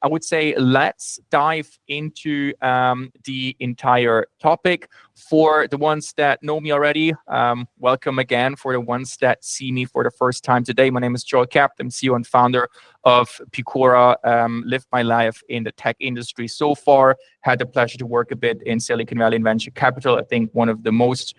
I would say let's dive into the entire topic. For the ones that know me already, welcome again. For the ones that see me for the first time today, my name is Joel Kapp. I'm CEO and founder of Peakora. Lived my life in the tech industry so far. Had the pleasure to work a bit in Silicon Valley in venture capital. I think one of the most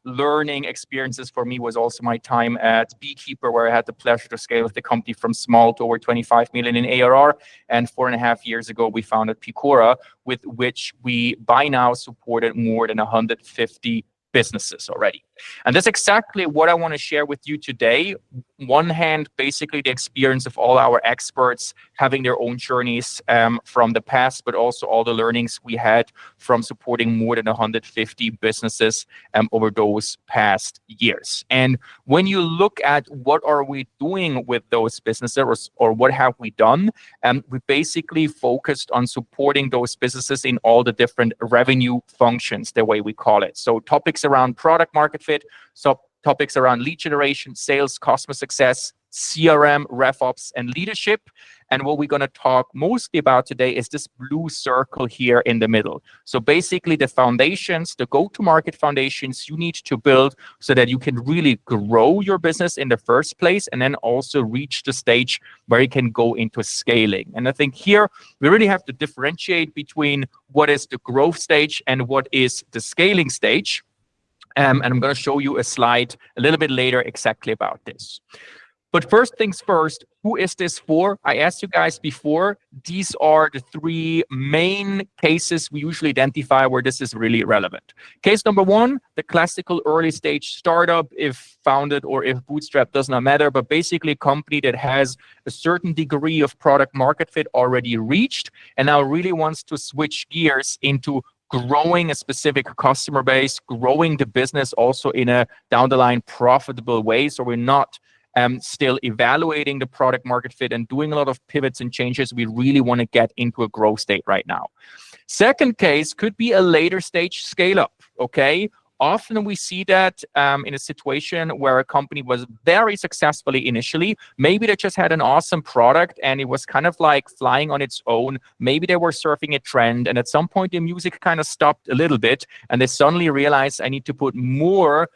learning experiences for me was also my time at Beekeeper, where I had the pleasure to scale the company from small to over 25 million in ARR. And 4.5 years ago, we founded Peakora, with which we by now supported more than 150 businesses already. And that's exactly what I want to share with you today. One hand, basically the experience of all our experts having their own journeys from the past, but also all the learnings we had from supporting more than 150 businesses over those past years. And when you look at what are we doing with those businesses, or what have we done, we basically focused on supporting those businesses in all the different revenue functions, the way we call it. So topics around product market fit, so topics around lead generation, sales, customer success, CRM, RevOps, and leadership. And what we're going to talk mostly about today is this blue circle here in the middle. So basically the foundations, the go-to-market foundations you need to build so that you can really grow your business in the first place, and then also reach the stage where you can go into scaling. And I think here we really have to differentiate between what is the growth stage and what is the scaling stage. And I'm going to show you a slide a little bit later exactly about this. But first things first, who is this for? I asked you guys before, these are the three main cases we usually identify where this is really relevant. Case number one, the classical early stage startup, if founded or if bootstrapped, does not matter, but basically a company that has a certain degree of product market fit already reached and now really wants to switch gears into growing a specific customer base, growing the business also in a down the line profitable way. So we're not still evaluating the product market fit and doing a lot of pivots and changes. We really want to get into a growth state right now. Second case could be a later stage scale up, okay? Often we see that in a situation where a company was very successfully initially. Maybe they just had an awesome product and it was kind of like flying on its own. Maybe they were surfing a trend, and at some point the music kind of stopped a little bit and they suddenly realized I need to put more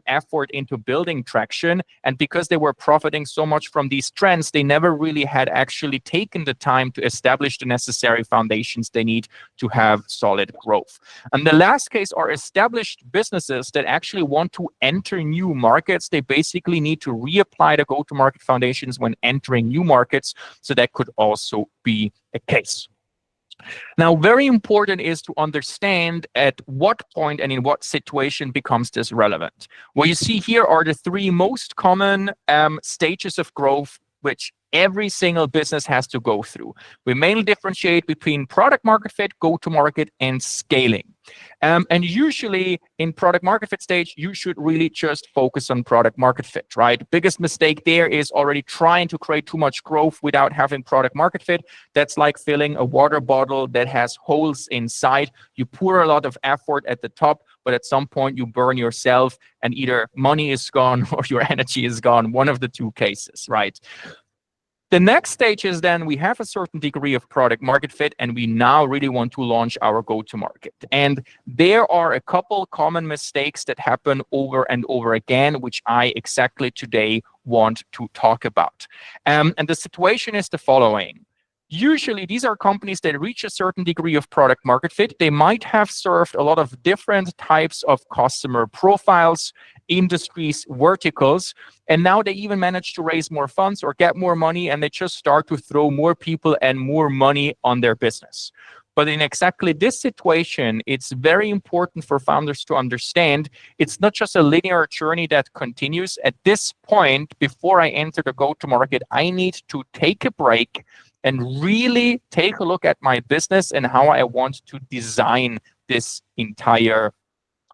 effort into building traction. And because they were profiting so much from these trends, they never really had actually taken the time to establish the necessary foundations they need to have solid growth. And the last case are established businesses that actually want to enter new markets. They basically need to reapply the go-to-market foundations when entering new markets. So that could also be a case. Now, very important is to understand at what point and in what situation becomes this relevant. What you see here are the three most common stages of growth which every single business has to go through. We mainly differentiate between product market fit, go-to-market, and scaling. And usually in product market fit stage, you should really just focus on product market fit, right? The biggest mistake there is already trying to create too much growth without having product market fit. That's like filling a water bottle that has holes inside. You pour a lot of effort at the top, but at some point you burn yourself and either money is gone or your energy is gone, one of the two cases, right? The next stage is then we have a certain degree of product market fit and we now really want to launch our go-to-market. And there are a couple common mistakes that happen over and over again, which I exactly today want to talk about. And the situation is the following. Usually, these are companies that reach a certain degree of product market fit. They might have served a lot of different types of customer profiles, industries, verticals, and now they even manage to raise more funds or get more money, and they just start to throw more people and more money on their business. But in exactly this situation, it's very important for founders to understand it's not just a linear journey that continues. At this point, before I enter the go-to-market, I need to take a break and really take a look at my business and how I want to design this entire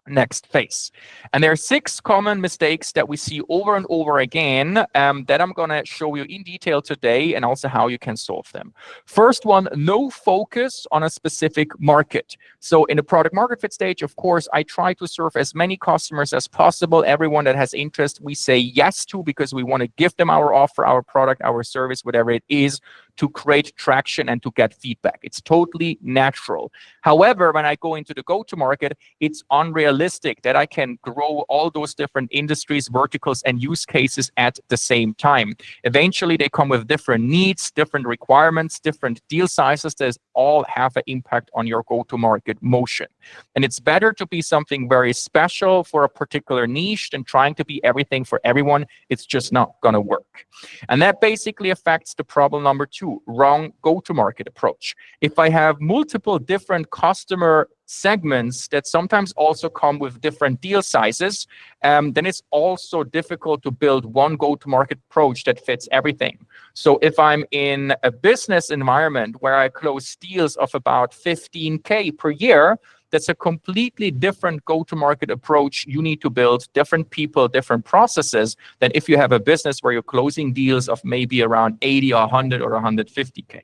next phase. And there are 6 common mistakes that we see over and over again that I'm going to show you in detail today, and also how you can solve them. First one, no focus on a specific market. So in the product market fit stage, of course, I try to serve as many customers as possible. Everyone that has interest, we say yes to, because we want to give them our offer, our product, our service, whatever it is, to create traction and to get feedback. It's totally natural. However, when I go into the go-to-market, it's unrealistic that I can grow all those different industries, verticals, and use cases at the same time. Eventually, they come with different needs, different requirements, different deal sizes that all have an impact on your go-to-market motion. And it's better to be something very special for a particular niche than trying to be everything for everyone. It's just not going to work. And that basically affects the problem number 2, wrong go-to-market approach. If I have multiple different customer segments that sometimes also come with different deal sizes, then it's also difficult to build one go-to-market approach that fits everything. So if I'm in a business environment where I close deals of about 15K per year, that's a completely different go-to-market approach you need to build, different people, different processes, than if you have a business where you're closing deals of maybe around 80 or 100 or 150K.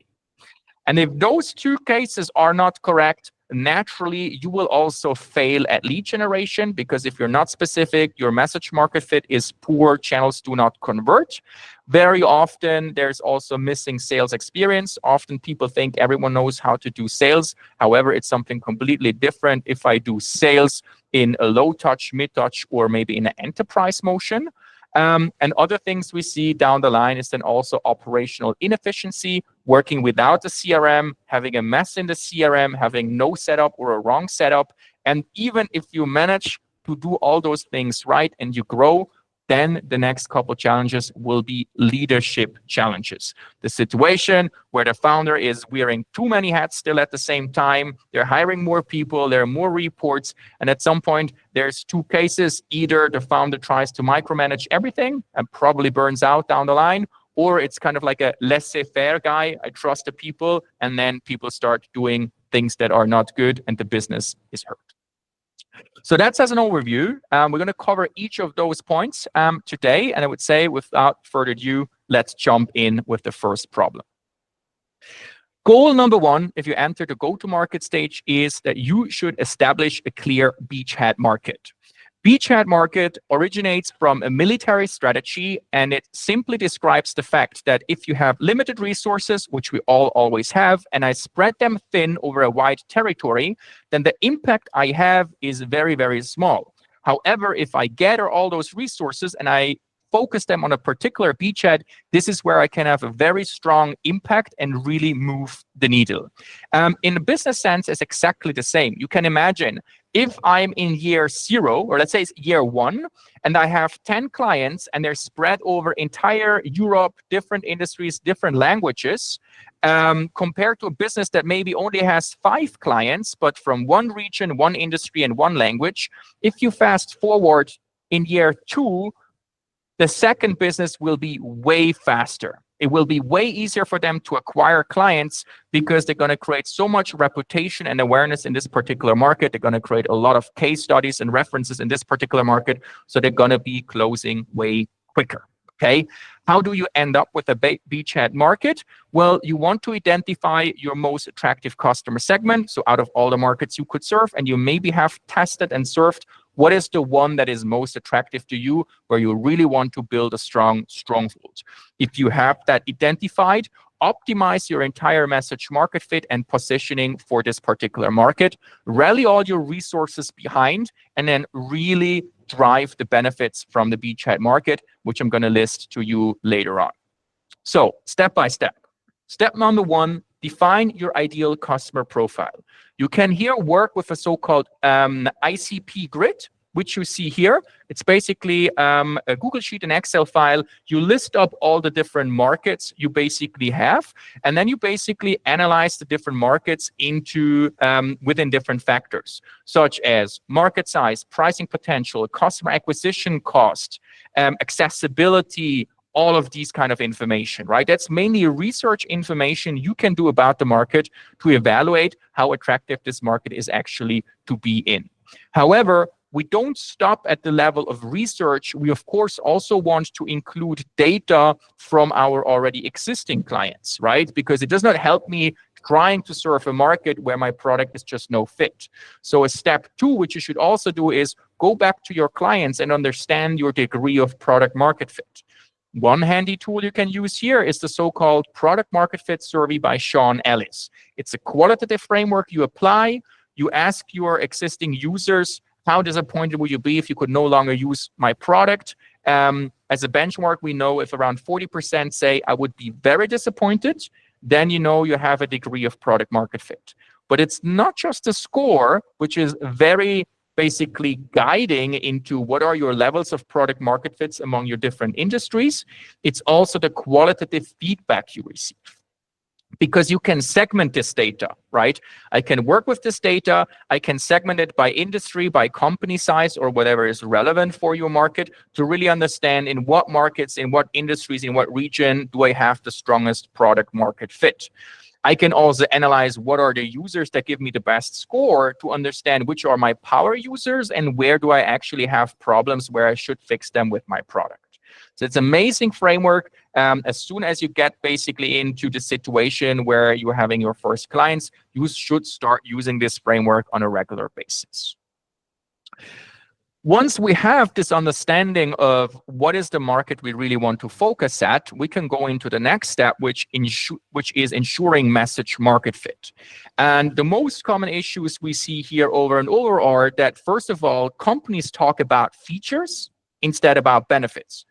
And if those two cases are not correct, naturally, you will also fail at lead generation, because if you're not specific, your message market fit is poor, channels do not convert. Very often, there's also missing sales experience. Often people think everyone knows how to do sales. However, it's something completely different if I do sales in a low touch, mid touch, or maybe in an enterprise motion. And other things we see down the line is then also operational inefficiency, working without the CRM, having a mess in the CRM, having no setup or a wrong setup. And even if you manage to do all those things right and you grow, then the next couple challenges will be leadership challenges. The situation where the founder is wearing too many hats still at the same time, they're hiring more people, there are more reports, and at some point there's two cases. Either the founder tries to micromanage everything and probably burns out down the line, or it's kind of like a laissez-faire guy. I trust the people, and then people start doing things that are not good and the business is hurt. So that's as an overview. We're going to cover each of those points today. And I would say, without further ado, let's jump in with the first problem. Goal number 1, if you enter the go-to-market stage, is that you should establish a clear beachhead market. Beachhead market originates from a military strategy, and it simply describes the fact that if you have limited resources, which we all always have, and I spread them thin over a wide territory, then the impact I have is very, very small. However, if I gather all those resources and I focus them on a particular beachhead, this is where I can have a very strong impact and really move the needle. In a business sense, it's exactly the same. You can imagine if I'm in year 0, or let's say it's year 1, and I have 10 clients and they're spread over entire Europe, different industries, different languages, compared to a business that maybe only has 5 clients, but from one region, one industry, and one language. If you fast forward in year 2, the second business will be way faster. It will be way easier for them to acquire clients because they're going to create so much reputation and awareness in this particular market. They're going to create a lot of case studies and references in this particular market. So they're going to be closing way quicker. Okay. How do you end up with a beachhead market? Well, you want to identify your most attractive customer segment. So out of all the markets you could serve, and you maybe have tested and served, what is the one that is most attractive to you, where you really want to build a strong stronghold? If you have that identified, optimize your entire message market fit and positioning for this particular market. Rally all your resources behind, and then really drive the benefits from the beachhead market, which I'm going to list to you later on. So step by step. Step number 1, define your ideal customer profile. You can here work with a so-called ICP grid, which you see here. It's basically a Google Sheet, an Excel file. You list up all the different markets you basically have, and then you basically analyze the different markets into within different factors, such as market size, pricing potential, customer acquisition cost, accessibility, all of these kind of information, right? That's mainly research information you can do about the market to evaluate how attractive this market is actually to be in. However, we don't stop at the level of research. We, of course, also want to include data from our already existing clients, right? Because it does not help me trying to serve a market where my product is just no fit. So a step 2, which you should also do, is go back to your clients and understand your degree of product market fit. One handy tool you can use here is the so-called Product Market Fit Survey by Sean Ellis. It's a qualitative framework you apply. You ask your existing users, how disappointed would you be if you could no longer use my product? As a benchmark, we know if around 40% say, I would be very disappointed, then you know you have a degree of product market fit. But it's not just the score, which is very basically guiding into what are your levels of product market fits among your different industries. It's also the qualitative feedback you receive. Because you can segment this data, right? I can work with this data. I can segment it by industry, by company size, or whatever is relevant for your market to really understand in what markets, in what industries, in what region do I have the strongest product market fit. I can also analyze what are the users that give me the best score to understand which are my power users and where do I actually have problems where I should fix them with my product. So it's an amazing framework. As soon as you get basically into the situation where you're having your first clients, you should start using this framework on a regular basis. Once we have this understanding of what is the market we really want to focus at, we can go into the next step, which is ensuring message market fit. And the most common issues we see here over and over are that, first of all, companies talk about features instead about benefits.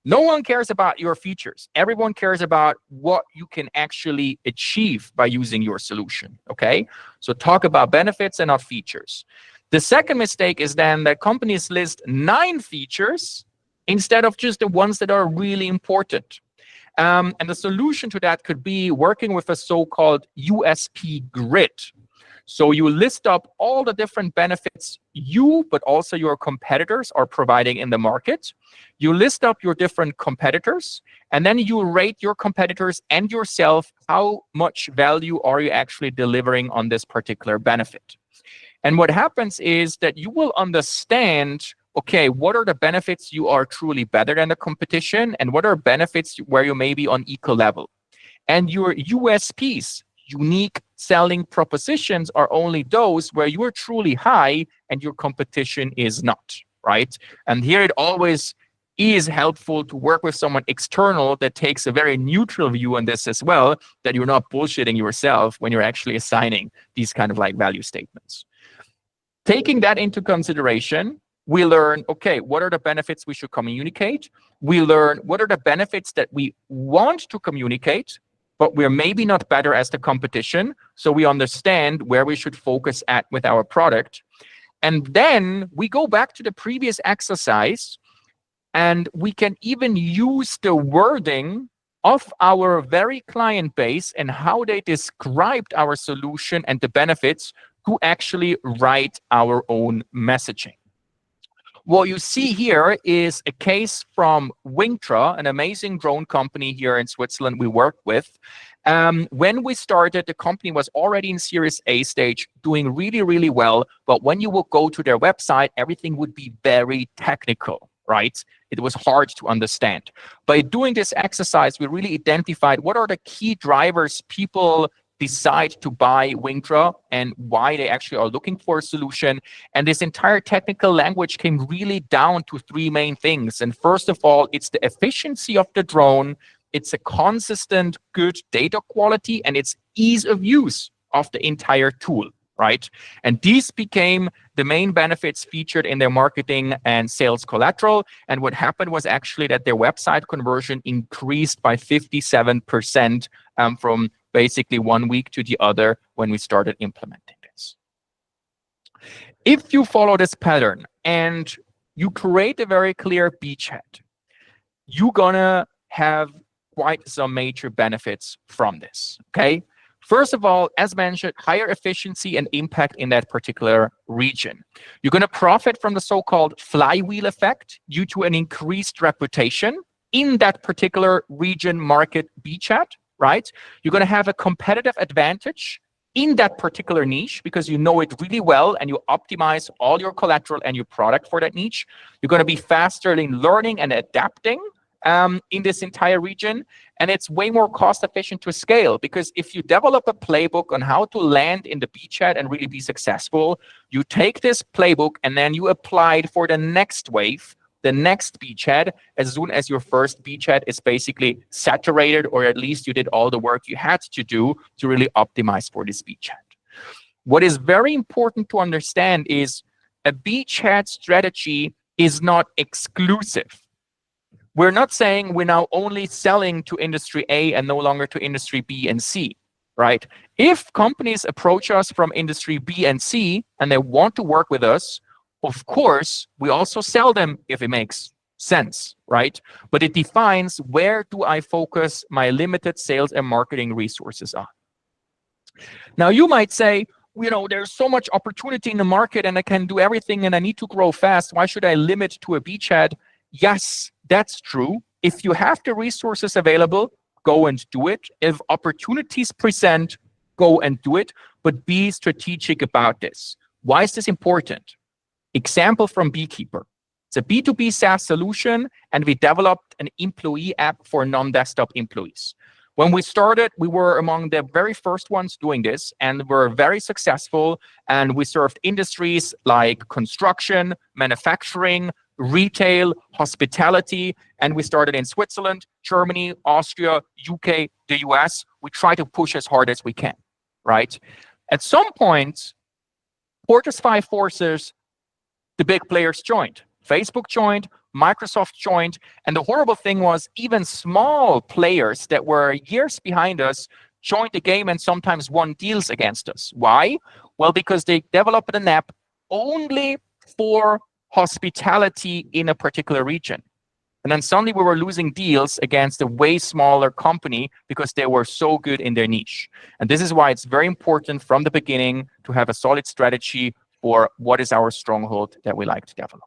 No one cares about your features. Everyone cares about what you can actually achieve by using your solution, okay? So talk about benefits and not features. The second mistake is then that companies list 9 features instead of just the ones that are really important. And the solution to that could be working with a so-called USP grid. So you list up all the different benefits you, but also your competitors are providing in the market. You list up your different competitors, and then you rate your competitors and yourself, how much value are you actually delivering on this particular benefit. And what happens is that you will understand, okay, what are the benefits you are truly better than the competition, and what are benefits where you may be on equal level. And your USPs, unique selling propositions, are only those where you are truly high and your competition is not, right? And here it always is helpful to work with someone external that takes a very neutral view on this as well, that you're not bullshitting yourself when you're actually assigning these kind of like value statements. Taking that into consideration, we learn, okay, what are the benefits we should communicate? We learn what are the benefits that we want to communicate, but we're maybe not better as the competition. So we understand where we should focus at with our product. And then we go back to the previous exercise, and we can even use the wording of our very client base and how they described our solution and the benefits to actually write our own messaging. What you see here is a case from Wingtra, an amazing drone company here in Switzerland we work with. When we started, the company was already in Series A stage, doing really, really well. But when you will go to their website, everything would be very technical, right? It was hard to understand. By doing this exercise, we really identified what are the key drivers people decide to buy Wingtra and why they actually are looking for a solution. And this entire technical language came really down to 3 main things. And first of all, it's the efficiency of the drone, it's a consistent, good data quality, and it's ease of use of the entire tool, right? And these became the main benefits featured in their marketing and sales collateral. And what happened was actually that their website conversion increased by 57% from basically 1 week to the other when we started implementing this. If you follow this pattern and you create a very clear beachhead, you're gonna have quite some major benefits from this, okay? First of all, as mentioned, higher efficiency and impact in that particular region. You're gonna profit from the so-called flywheel effect due to an increased reputation in that particular region, market, beachhead, right? You're going to have a competitive advantage in that particular niche because you know it really well and you optimize all your collateral and your product for that niche. You're going to be faster in learning and adapting in this entire region. And it's way more cost efficient to scale because if you develop a playbook on how to land in the beachhead and really be successful, you take this playbook and then you apply it for the next wave the next beachhead as soon as your first beachhead is basically saturated, or at least you did all the work you had to do to really optimize for this beachhead. What is very important to understand is a beachhead strategy is not exclusive. We're not saying we're now only selling to industry A and no longer to industry B and C, right? If companies approach us from industry B and C and they want to work with us, of course, we also sell them if it makes sense, right? But it defines where do I focus my limited sales and marketing resources on. Now, you might say, there's so much opportunity in the market and I can do everything and I need to grow fast. Why should I limit to a beachhead? Yes, that's true. If you have the resources available, go and do it. If opportunities present, go and do it, but be strategic about this. Why is this important? Example from Beekeeper. It's a B2B SaaS solution, and we developed an employee app for non-desktop employees. When we started, we were among the very first ones doing this, and were very successful. And we served industries like construction, manufacturing, retail, hospitality, and we started in Switzerland, Germany, Austria, UK, the US. We try to push as hard as we can, right? At some point, Porter's Five Forces, the big players joined. Facebook joined, Microsoft joined, and the horrible thing was even small players that were years behind us joined the game and sometimes won deals against us. Why? Well, because they developed an app only for hospitality in a particular region. And then suddenly we were losing deals against a way smaller company because they were so good in their niche. And this is why it's very important from the beginning to have a solid strategy for what is our stronghold that we like to develop.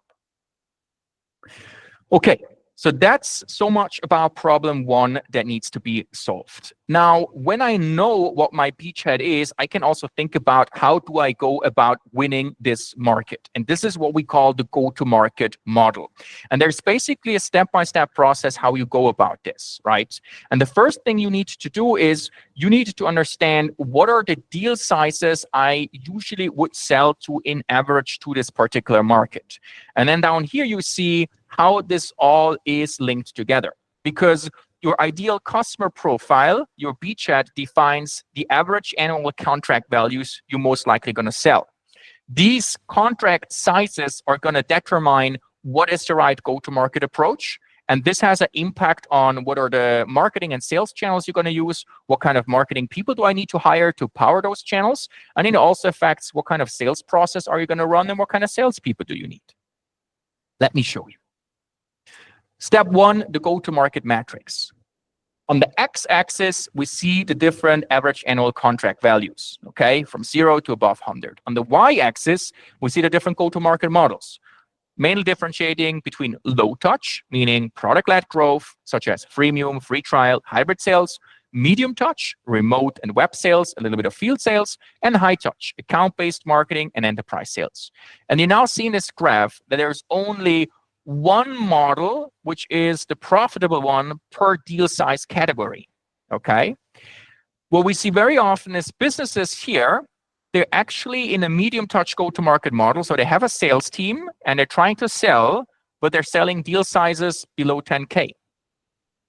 Okay, so that's so much about problem one that needs to be solved. Now, when I know what my beachhead is, I can also think about how do I go about winning this market. And this is what we call the go-to-market model. And there's basically a step-by-step process how you go about this, right? And the first thing you need to do is you need to understand what are the deal sizes I usually would sell to in average to this particular market. And then down here you see how this all is linked together, because your ideal customer profile, your beachhead, defines the average annual contract values you're most likely going to sell. These contract sizes are going to determine what is the right go-to-market approach, and this has an impact on what are the marketing and sales channels you're going to use, what kind of marketing people do I need to hire to power those channels, and it also affects what kind of sales process are you going to run and what kind of salespeople do you need. Let me show you. Step one, the go-to-market matrix. On the x-axis, we see the different average annual contract values, okay, from 0 to above 100. On the y-axis, we see the different go-to-market models, mainly differentiating between low touch, meaning product-led growth, such as freemium, free trial, hybrid sales, medium touch, remote and web sales, a little bit of field sales, and high touch, account-based marketing and enterprise sales. And you now see in this graph that there's only one model, which is the profitable one per deal size category, okay? What we see very often is businesses here, they're actually in a medium touch go-to-market model. So they have a sales team and they're trying to sell, but they're selling deal sizes below 10K.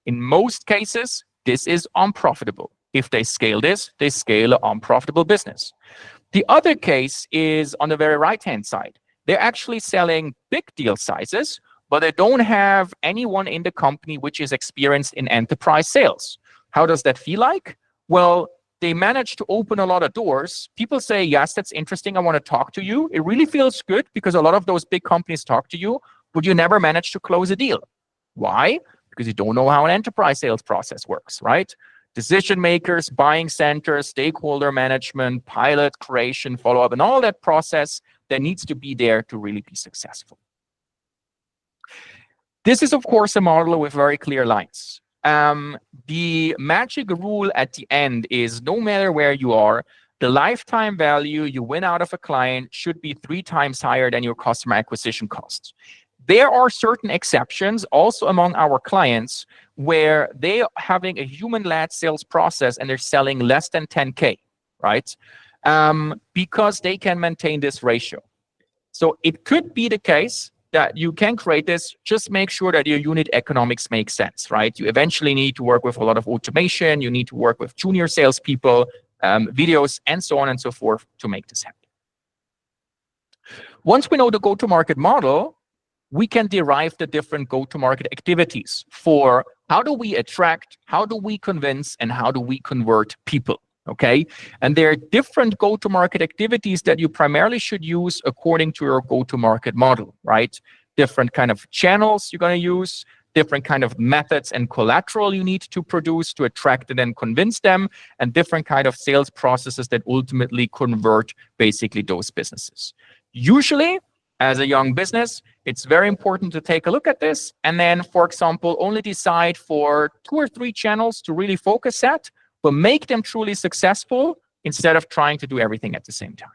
In most cases, this is unprofitable. If they scale this, they scale an unprofitable business. The other case is on the very right-hand side. They're actually selling big deal sizes, but they don't have anyone in the company which is experienced in enterprise sales. How does that feel like? Well, they manage to open a lot of doors. People say, yes, that's interesting. I want to talk to you. It really feels good because a lot of those big companies talk to you, but you never manage to close a deal. Why? Because you don't know how an enterprise sales process works, right? Decision makers, buying centers, stakeholder management, pilot creation, follow-up, and all that process that needs to be there to really be successful. This is, of course, a model with very clear lines. The magic rule at the end is no matter where you are, the lifetime value you win out of a client should be 3 times higher than your customer acquisition costs. There are certain exceptions also among our clients where they are having a human-led sales process and they're selling less than 10K, right? Because they can maintain this ratio. So it could be the case that you can create this, just make sure that your unit economics make sense, right? You eventually need to work with a lot of automation. You need to work with junior salespeople, videos, and so on and so forth to make this happen. Once we know the go-to-market model, we can derive the different go-to-market activities for how do we attract, how do we convince, and how do we convert people. Okay, and there are different go-to-market activities that you primarily should use according to your go-to-market model, right? Different kind of channels you're going to use, different kind of methods and collateral you need to produce to attract and then convince them, and different kind of sales processes that ultimately convert basically those businesses. Usually, as a young business, it's very important to take a look at this and then, for example, only decide for 2 or 3 channels to really focus at, but make them truly successful instead of trying to do everything at the same time.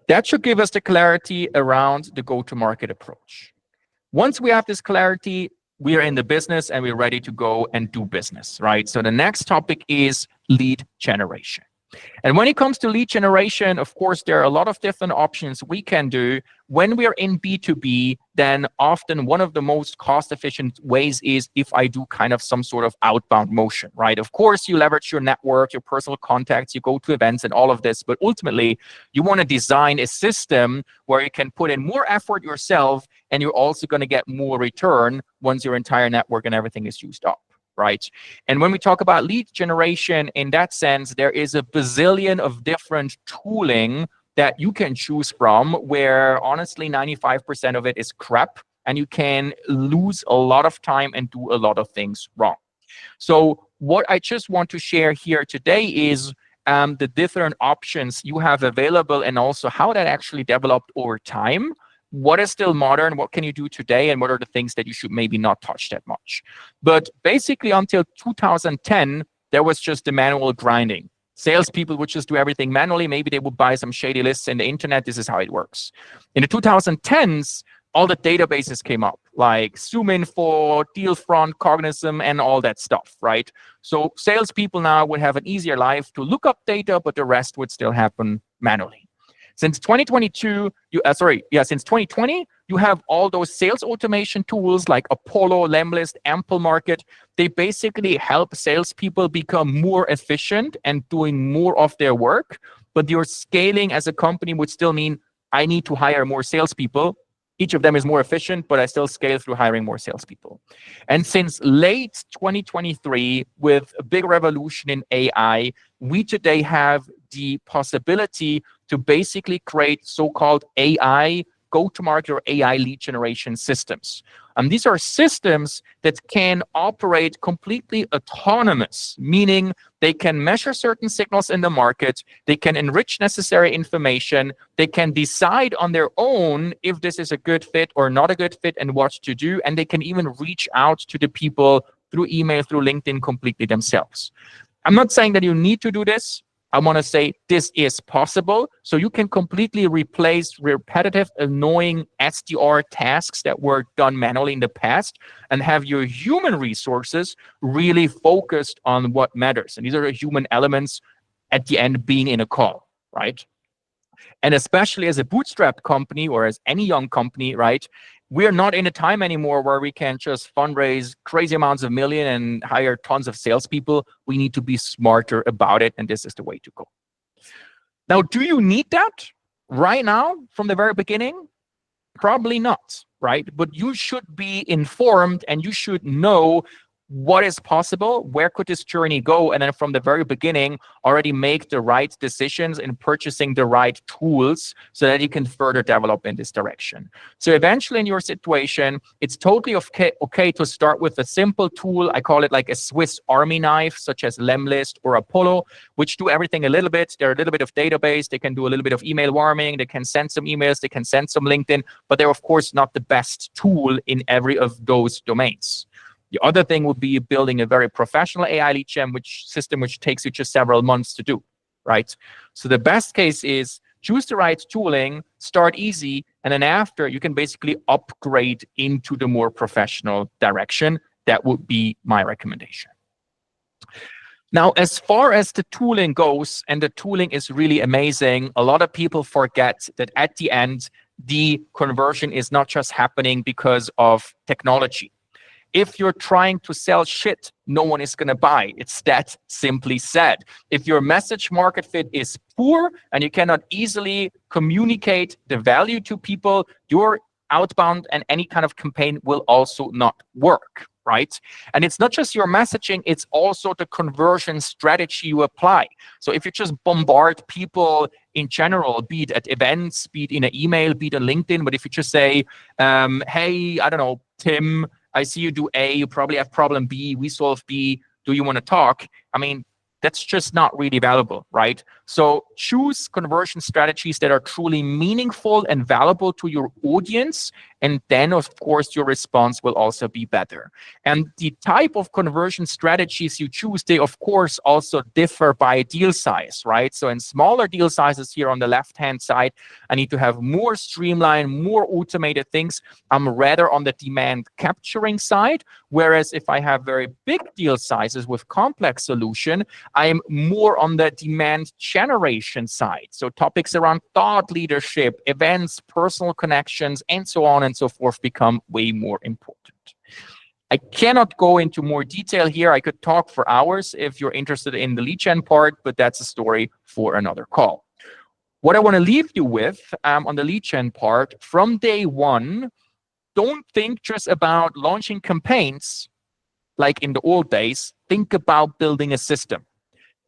That should give us the clarity around the go-to-market approach. Once we have this clarity, we are in the business and we're ready to go and do business, right? So the next topic is lead generation. And when it comes to lead generation, of course, there are a lot of different options we can do. When we are in B2B, then often one of the most cost-efficient ways is if I do kind of some sort of outbound motion, right? Of course, you leverage your network, your personal contacts, you go to events and all of this, but ultimately, you want to design a system where you can put in more effort yourself, and you're also going to get more return once your entire network and everything is used up. Right. And when we talk about lead generation, in that sense, there is a bazillion of different tooling that you can choose from, where honestly 95% of it is crap, and you can lose a lot of time and do a lot of things wrong. So what I just want to share here today is the different options you have available, and also how that actually developed over time. What is still modern? What can you do today? And what are the things that you should maybe not touch that much? But basically, until 2010, there was just the manual grinding. Salespeople would just do everything manually. Maybe they would buy some shady lists in the internet. This is how it works. In the 2010s, all the databases came up, like ZoomInfo, Dealfront, Cognism, and all that stuff, right? So salespeople now would have an easier life to look up data, but the rest would still happen manually. Since 2020, you have all those sales automation tools like Apollo, Lemlist, Ample Market. They basically help salespeople become more efficient and doing more of their work. But your scaling as a company would still mean I need to hire more salespeople. Each of them is more efficient, but I still scale through hiring more salespeople. And since late 2023, with a big revolution in AI, we today have the possibility to basically create so-called AI go-to-market or AI lead generation systems. These are systems that can operate completely autonomous, meaning they can measure certain signals in the market, they can enrich necessary information, they can decide on their own if this is a good fit or not a good fit and what to do, and they can even reach out to the people through email, through LinkedIn completely themselves. I'm not saying that you need to do this. I want to say this is possible. So you can completely replace repetitive, annoying SDR tasks that were done manually in the past and have your human resources really focused on what matters. And these are the human elements at the end being in a call, right? And especially as a bootstrapped company or as any young company, right? We're not in a time anymore where we can just fundraise crazy amounts of millions and hire tons of salespeople. We need to be smarter about it, and this is the way to go. Now, do you need that right now from the very beginning? Probably not, right? But you should be informed and you should know what is possible, where could this journey go, and then from the very beginning already make the right decisions in purchasing the right tools so that you can further develop in this direction. So eventually in your situation, it's totally okay to start with a simple tool. I call it like a Swiss Army knife, such as Lemlist or Apollo, which do everything a little bit. They're a little bit of database. They can do a little bit of email warming. They can send some emails. They can send some LinkedIn, but they're of course not the best tool in every of those domains. The other thing would be building a very professional AI lead gen system, which takes you just several months to do, right? So the best case is choose the right tooling, start easy, and then after you can basically upgrade into the more professional direction. That would be my recommendation. Now, as far as the tooling goes, and the tooling is really amazing, a lot of people forget that at the end, the conversion is not just happening because of technology. If you're trying to sell shit, no one is going to buy. It's that simply said. If your message market fit is poor and you cannot easily communicate the value to people, your outbound and any kind of campaign will also not work, right? And it's not just your messaging, it's also the conversion strategy you apply. So if you just bombard people in general, be it at events, be it in an email, be it on LinkedIn, but if you just say, hey, I don't know, Tim, I see you do A, you probably have problem B, we solve B, do you want to talk? I mean, that's just not really valuable, right? So choose conversion strategies that are truly meaningful and valuable to your audience. And then, of course, your response will also be better. And the type of conversion strategies you choose, they, of course, also differ by deal size, right? So in smaller deal sizes here on the left-hand side, I need to have more streamlined, more automated things. I'm rather on the demand capturing side. Whereas if I have very big deal sizes with complex solution, I'm more on the demand generation side. So topics around thought leadership, events, personal connections, and so on and so forth become way more important. I cannot go into more detail here. I could talk for hours if you're interested in the lead gen part, but that's a story for another call. What I want to leave you with on the lead gen part, from day one, don't think just about launching campaigns like in the old days. Think about building a system.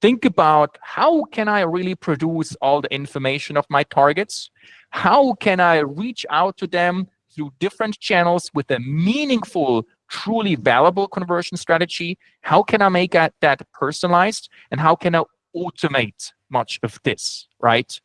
Think about, how can I really produce all the information of my targets? How can I reach out to them through different channels with a meaningful, truly valuable conversion strategy? How can I make that personalized? And how can I automate much of this, right?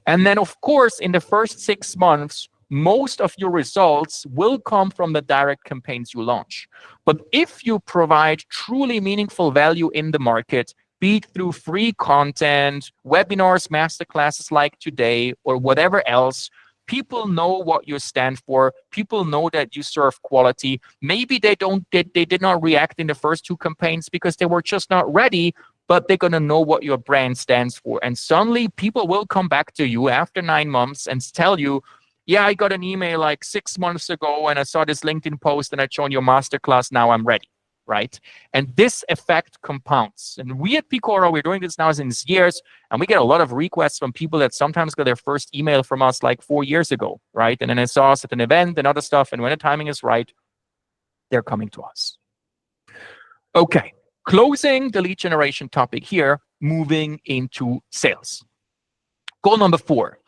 And then, of course, in the first 6 months, most of your results will come from the direct campaigns you launch. But if you provide truly meaningful value in the market, be it through free content, webinars, masterclasses like today, or whatever else, people know what you stand for. People know that you serve quality. Maybe they did not react in the first 2 campaigns because they were just not ready, but they're going to know what your brand stands for. And suddenly people will come back to you after 9 months and tell you, yeah, I got an email like 6 months ago and I saw this LinkedIn post and I joined your masterclass. Now I'm ready, right? And this effect compounds. And we at Peakora, we're doing this now since years, and we get a lot of requests from people that sometimes got their first email from us like 4 years ago, right? And then they saw us at an event and other stuff. And when the timing is right, they're coming to us. Okay, closing the lead generation topic here, moving into sales. Goal number 4.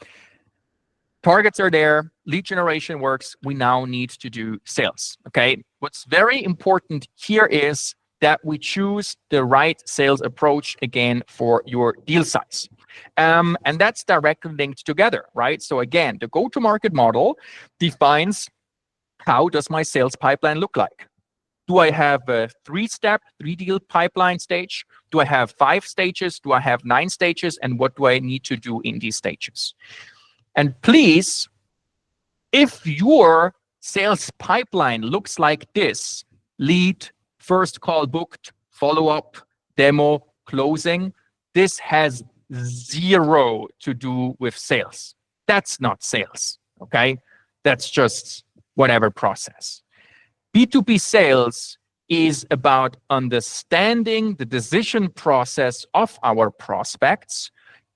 Targets are there, lead generation works, we now need to do sales, okay? What's very important here is that we choose the right sales approach, again, for your deal size. And that's directly linked together, right? So again, the go-to-market model defines, how does my sales pipeline look like? Do I have a 3-step, 3-deal pipeline stage? Do I have 5 stages? Do I have 9 stages? And what do I need to do in these stages? And please, if your sales pipeline looks like this, lead, first call booked, follow-up, demo, closing, this has 0 to do with sales. That's not sales, okay? That's just whatever process. B2B sales is about understanding the decision process of our prospects,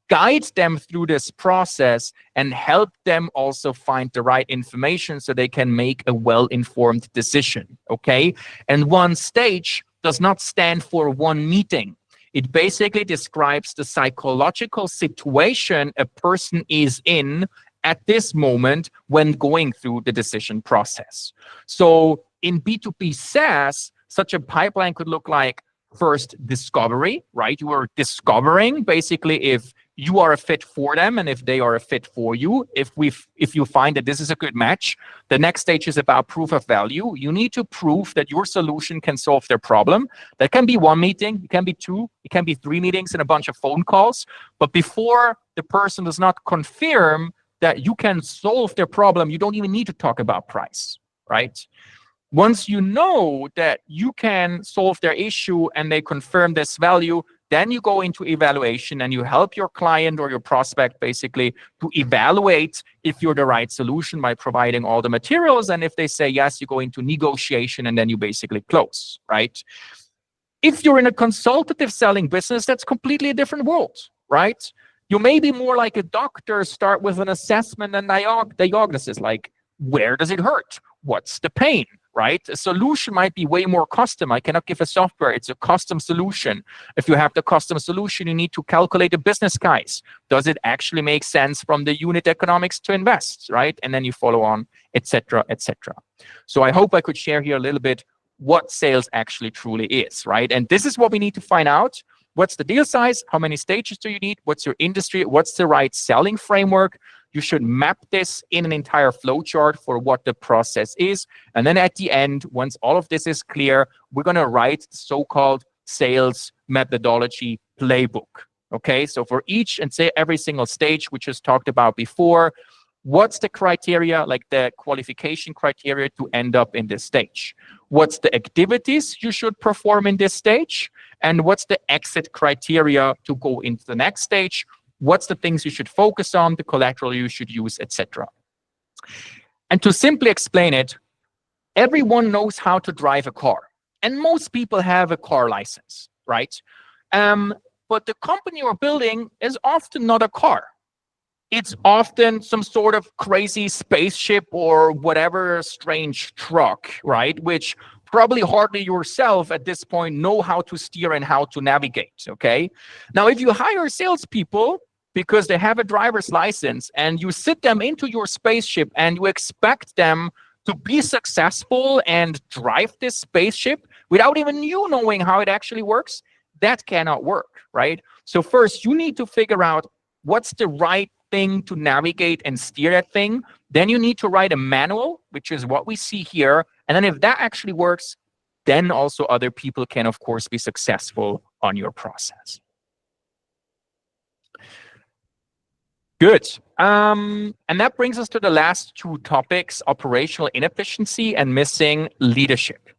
guide them through this process, and help them also find the right information so they can make a well-informed decision, okay? And one stage does not stand for one meeting. It basically describes the psychological situation a person is in at this moment when going through the decision process. So in B2B SaaS, such a pipeline could look like, first, discovery, right? You are discovering basically if you are a fit for them and if they are a fit for you. If you find that this is a good match, the next stage is about proof of value. You need to prove that your solution can solve their problem. That can be 1 meeting, it can be 2, it can be 3 meetings and a bunch of phone calls. But before the person does not confirm that you can solve their problem, you don't even need to talk about price, right? Once you know that you can solve their issue and they confirm this value, Then you go into evaluation and you help your client or your prospect basically to evaluate if you're the right solution by providing all the materials. And if they say yes, you go into negotiation and then you basically close, right? If you're in a consultative selling business, that's completely a different world, right? You may be more like a doctor, start with an assessment and diagnosis, like where does it hurt? What's the pain, right? A solution might be way more custom. I cannot give a software. It's a custom solution. If you have the custom solution, you need to calculate the business case. Does it actually make sense from the unit economics to invest, right? And then you follow on, etc., etc. So I hope I could share here a little bit what sales actually truly is, right? And this is what we need to find out. What's the deal size? How many stages do you need? What's your industry? What's the right selling framework? You should map this in an entire flow chart for what the process is. And then at the end, once all of this is clear, we're going to write the so-called sales methodology playbook. Okay, so for each and say every single stage we just talked about before, what's the criteria, like the qualification criteria to end up in this stage? What's the activities you should perform in this stage? And what's the exit criteria to go into the next stage? What's the things you should focus on, the collateral you should use, etc. And to simply explain it, everyone knows how to drive a car. And most people have a car license, right? But the company you're building is often not a car. It's often some sort of crazy spaceship or whatever strange truck, right? Which probably hardly yourself at this point know how to steer and how to navigate, okay? Now, if you hire salespeople because they have a driver's license and you sit them into your spaceship and you expect them to be successful and drive this spaceship without even you knowing how it actually works, that cannot work, right? So first, you need to figure out what's the right thing to navigate and steer that thing. Then you need to write a manual, which is what we see here. And then if that actually works, then also other people can, of course, be successful on your process. Good. And that brings us to the last two topics, operational inefficiency and missing leadership.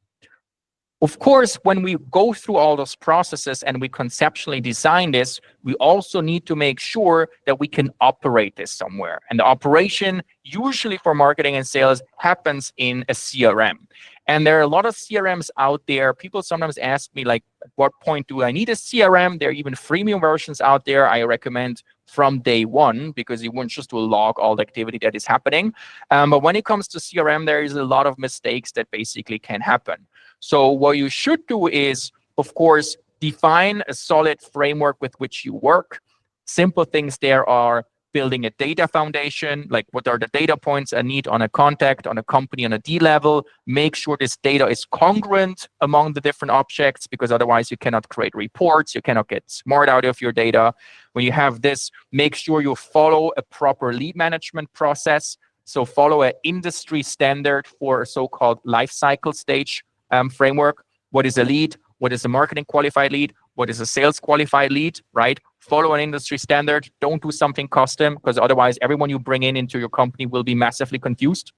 Of course, when we go through all those processes and we conceptually design this, we also need to make sure that we can operate this somewhere. And the operation, usually for marketing and sales, happens in a CRM. And there are a lot of CRMs out there. People sometimes ask me, like, at what point do I need a CRM? There are even freemium versions out there I recommend from day one, because you want just to log all the activity that is happening. But when it comes to CRM, there is a lot of mistakes that basically can happen. So what you should do is, of course, define a solid framework with which you work. Simple things there are building a data foundation, like what are the data points I need on a contact, on a company, on a D level. Make sure this data is congruent among the different objects, because otherwise you cannot create reports, you cannot get smart out of your data. When you have this, make sure you follow a proper lead management process. So follow an industry standard for a so-called life cycle stage framework. What is a lead? What is a marketing qualified lead? What is a sales qualified lead, right? Follow an industry standard. Don't do something custom, because otherwise everyone you bring in into your company will be massively confused.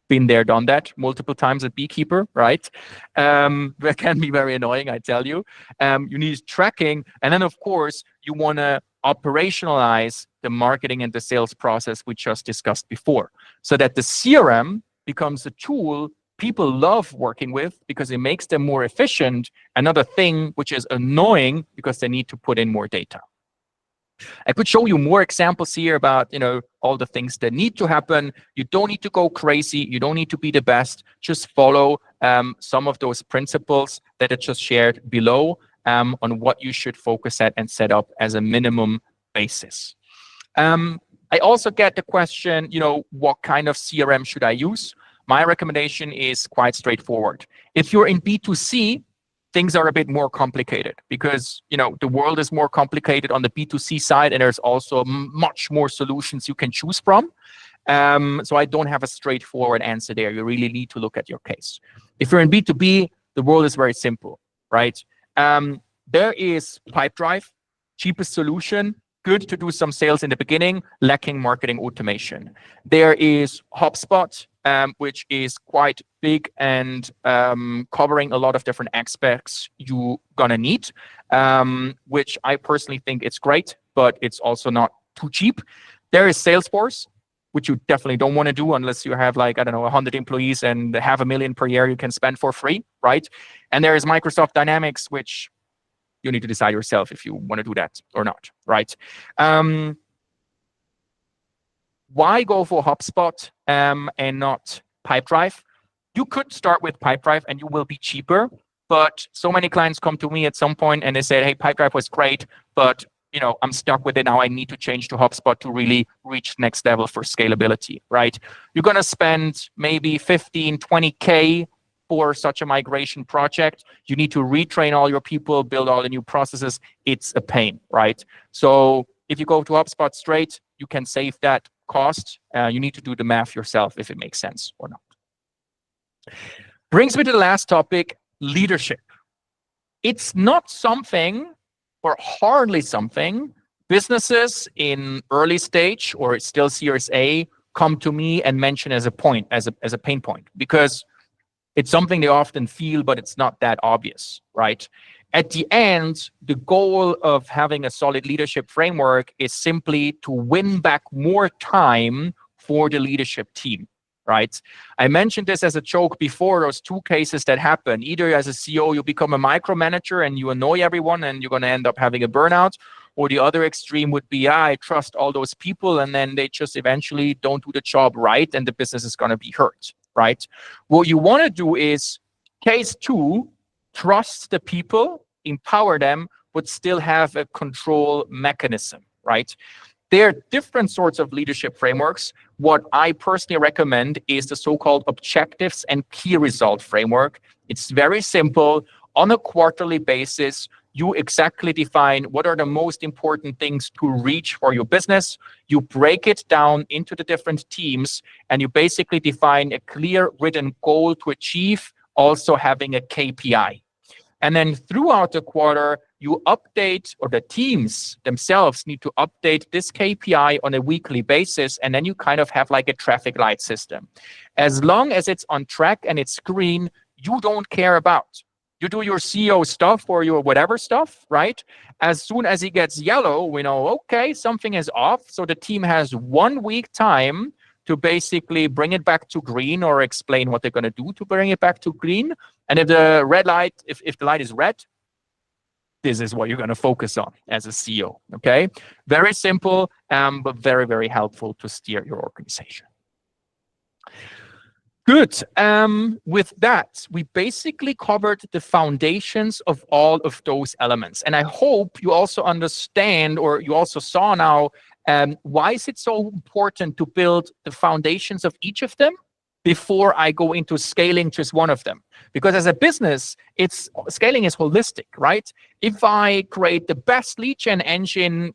Been there, done that multiple times at Beekeeper, right? That can be very annoying, I tell you. You need tracking. And then, of course, you want to operationalize the marketing and the sales process we just discussed before, so that the CRM becomes a tool people love working with because it makes them more efficient. Another thing which is annoying because they need to put in more data. I could show you more examples here about, all the things that need to happen. You don't need to go crazy. You don't need to be the best. Just follow some of those principles that I just shared below on what you should focus at and set up as a minimum basis. I also get the question, what kind of CRM should I use? My recommendation is quite straightforward. If you're in B2C, things are a bit more complicated because, the world is more complicated on the B2C side, and there's also much more solutions you can choose from. So I don't have a straightforward answer there. You really need to look at your case. If you're in B2B, the world is very simple, right? There is Pipedrive, cheapest solution, good to do some sales in the beginning, lacking marketing automation. There is HubSpot, which is quite big and covering a lot of different aspects you're gonna need, which I personally think it's great, but it's also not too cheap. There is Salesforce, which you definitely don't want to do unless you have like, I don't know, 100 employees and $500,000 per year you can spend for free, right? And there is Microsoft Dynamics, which you need to decide yourself if you want to do that or not, right? Why go for HubSpot and not Pipedrive? You could start with Pipedrive and you will be cheaper, but so many clients come to me at some point and they say, hey, Pipedrive was great, but I'm stuck with it now. I need to change to HubSpot to really reach next level for scalability, right? You're going to spend maybe 15, 20K for such a migration project. You need to retrain all your people, build all the new processes. It's a pain, right? So if you go to HubSpot straight, you can save that cost. You need to do the math yourself if it makes sense or not. Brings me to the last topic, leadership. It's not something, or hardly something, businesses in early stage or still Series A come to me and mention as a point, as a pain point, because it's something they often feel, but it's not that obvious, right? At the end, the goal of having a solid leadership framework is simply to win back more time for the leadership team, right? I mentioned this as a joke before. Those two cases that happen, either as a CEO, you become a micromanager and you annoy everyone and you're going to end up having a burnout, or the other extreme would be, I trust all those people and then they just eventually don't do the job right and the business is going to be hurt, right? What you want to do is, case two, trust the people, empower them, but still have a control mechanism, right? There are different sorts of leadership frameworks. What I personally recommend is the so-called objectives and key result framework. It's very simple. On a quarterly basis, you exactly define what are the most important things to reach for your business. You break it down into the different teams, and you basically define a clear written goal to achieve, also having a KPI. And then throughout the quarter, you update, or the teams themselves need to update this KPI on a weekly basis. And then you kind of have like a traffic light system. As long as it's on track and it's green, you don't care about. You do your CEO stuff or your whatever stuff, right? As soon as it gets yellow, we know, okay, something is off. So the team has 1 week time to basically bring it back to green or explain what they're going to do to bring it back to green. And if the red light, if the light is red, this is what you're going to focus on as a CEO, okay? Very simple, but very, very helpful to steer your organization. Good. With that, we basically covered the foundations of all of those elements. And I hope you also understand, or you also saw now, why is it so important to build the foundations of each of them before I go into scaling just one of them? Because as a business, scaling is holistic, right? If I create the best lead gen engine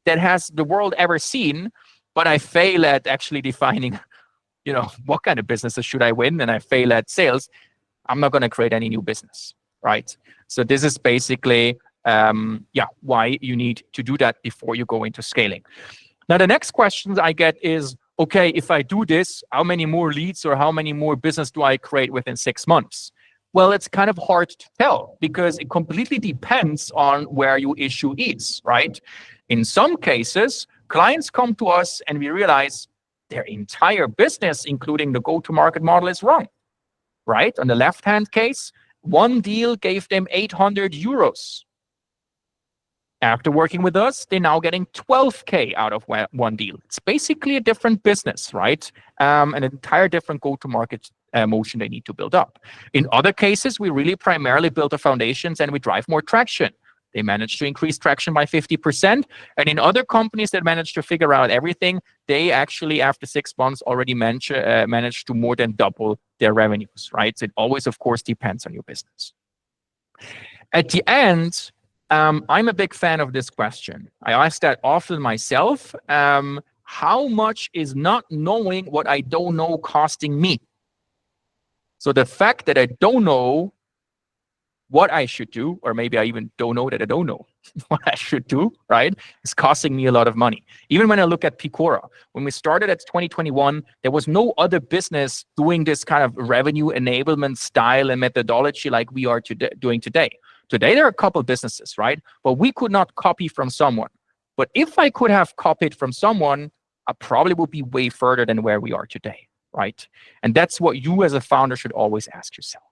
that has the world ever seen, but I fail at actually defining, what kind of businesses should I win, and I fail at sales, I'm not going to create any new business, right? So this is basically, why you need to do that before you go into scaling. Now, the next question I get is, okay, if I do this, how many more leads or how many more business do I create within 6 months? Well, it's kind of hard to tell because it completely depends on where your issue is, right? In some cases, clients come to us and we realize their entire business, including the go-to-market model, is wrong, right? On the left-hand case, one deal gave them 800 euros. After working with us, they're now getting 12K out of one deal. It's basically a different business, right? An entire different go-to-market motion they need to build up. In other cases, we really primarily build the foundations and we drive more traction. They managed to increase traction by 50%. And in other companies that managed to figure out everything, they actually, after 6 months, already managed to more than double their revenues, right? So it always, of course, depends on your business. At the end, I'm a big fan of this question. I ask that often myself. How much is not knowing what I don't know costing me? So the fact that I don't know what I should do, or maybe I even don't know that I don't know, what I should do, right, is costing me a lot of money. Even when I look at Peakora, when we started at 2021, there was no other business doing this kind of revenue enablement style and methodology like we are doing today. Today, there are a couple of businesses, right? But we could not copy from someone. But if I could have copied from someone, I probably would be way further than where we are today, right? And that's what you as a founder should always ask yourself.